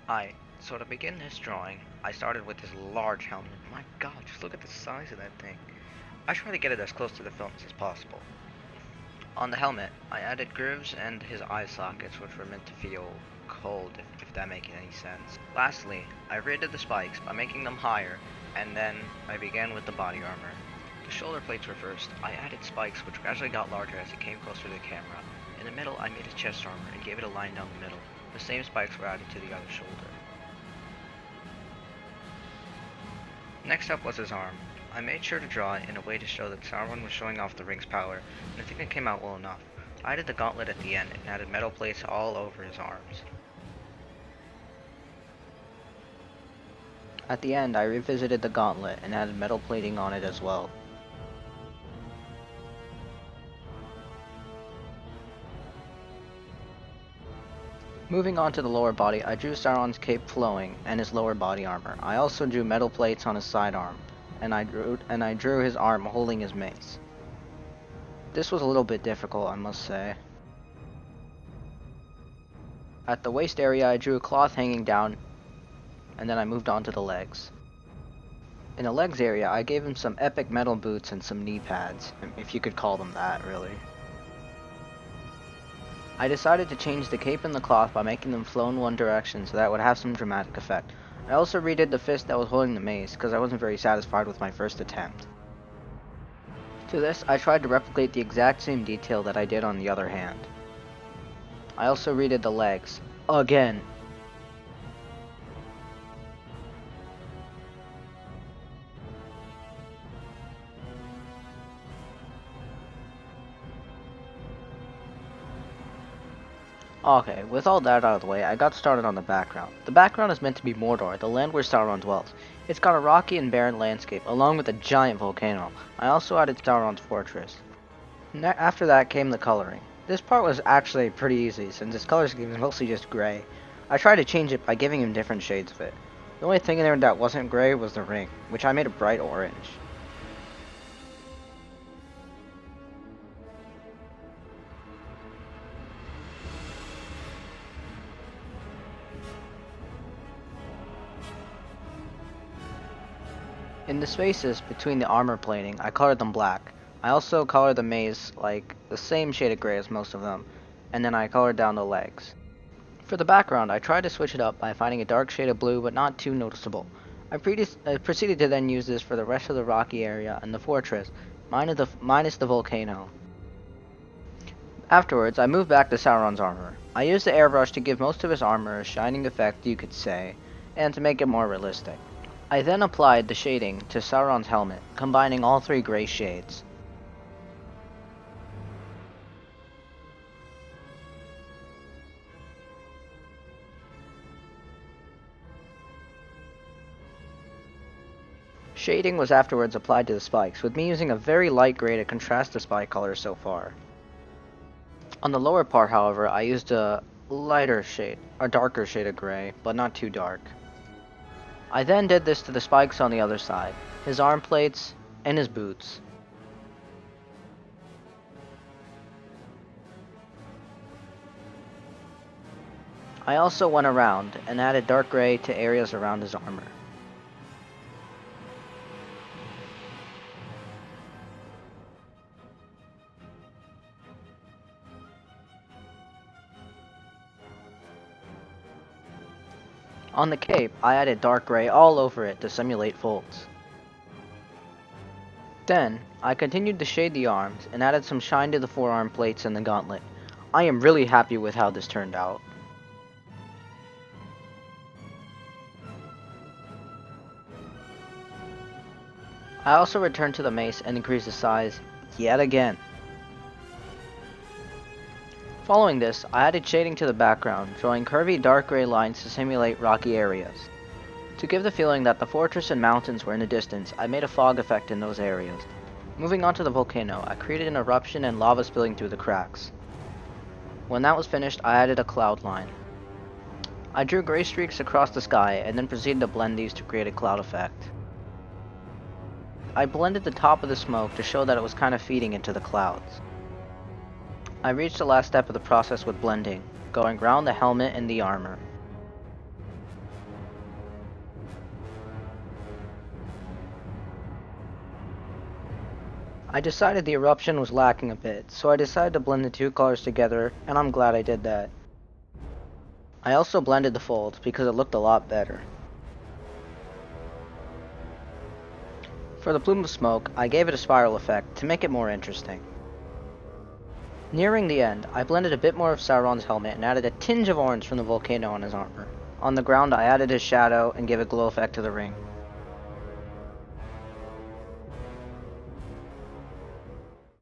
Alright, so to begin this drawing, I started with this large helmet. My god, just look at the size of that thing. I tried to get it as close to the films as possible. On the helmet, I added grooves and his eye sockets, which were meant to feel cold, if that makes any sense. Lastly, I rated the spikes by making them higher, and then I began with the body armor. The shoulder plates were first. I added spikes, which gradually got larger as it came closer to the camera. In the middle, I made a chest armor and gave it a line down the middle. The same spikes were added to the other shoulder. Next up was his arm. I made sure to draw it in a way to show that Sauron was showing off the ring's power, and I think it came out well enough. I added the gauntlet at the end and added metal plates all over his arms. At the end, I revisited the gauntlet and added metal plating on it as well. Moving on to the lower body, I drew Sauron's cape flowing and his lower body armor. I also drew metal plates on his sidearm, and I drew his arm holding his mace. This was a little bit difficult, I must say. At the waist area, I drew a cloth hanging down, and then I moved on to the legs. In the legs area, I gave him some epic metal boots and some knee pads, if you could call them that, really. I decided to change the cape and the cloth by making them flow in one direction so that it would have some dramatic effect. I also redid the fist that was holding the mace because I wasn't very satisfied with my first attempt. To this, I tried to replicate the exact same detail that I did on the other hand. I also redid the legs. Again. Okay, with all that out of the way, I got started on the background. The background is meant to be Mordor, the land where Sauron dwells. It's got a rocky and barren landscape, along with a giant volcano. I also added Sauron's fortress. After that came the coloring. This part was actually pretty easy, since his color scheme is mostly just gray. I tried to change it by giving him different shades of it. The only thing in there that wasn't gray was the ring, which I made a bright orange. In the spaces between the armor plating, I colored them black. I also colored the maze like the same shade of gray as most of them, and then I colored down the legs. For the background, I tried to switch it up by finding a dark shade of blue but not too noticeable. I proceeded to then use this for the rest of the rocky area and the fortress, minus the volcano. Afterwards, I moved back to Sauron's armor. I used the airbrush to give most of his armor a shining effect, you could say, and to make it more realistic. I then applied the shading to Sauron's helmet, combining all three gray shades. Shading was afterwards applied to the spikes, with me using a very light gray to contrast the spike colors so far. On the lower part, however, I used a darker shade of gray, but not too dark. I then did this to the spikes on the other side, his arm plates, and his boots. I also went around and added dark gray to areas around his armor. On the cape, I added dark gray all over it to simulate folds. Then, I continued to shade the arms and added some shine to the forearm plates and the gauntlet. I am really happy with how this turned out. I also returned to the mace and increased the size yet again. Following this, I added shading to the background, drawing curvy dark gray lines to simulate rocky areas. To give the feeling that the fortress and mountains were in the distance, I made a fog effect in those areas. Moving on to the volcano, I created an eruption and lava spilling through the cracks. When that was finished, I added a cloud line. I drew gray streaks across the sky and then proceeded to blend these to create a cloud effect. I blended the top of the smoke to show that it was kind of feeding into the clouds. I reached the last step of the process with blending, going around the helmet and the armor. I decided the eruption was lacking a bit, so I decided to blend the two colors together, and I'm glad I did that. I also blended the folds because it looked a lot better. For the plume of smoke, I gave it a spiral effect to make it more interesting. Nearing the end, I blended a bit more of Sauron's helmet and added a tinge of orange from the volcano on his armor. On the ground, I added his shadow and gave a glow effect to the ring.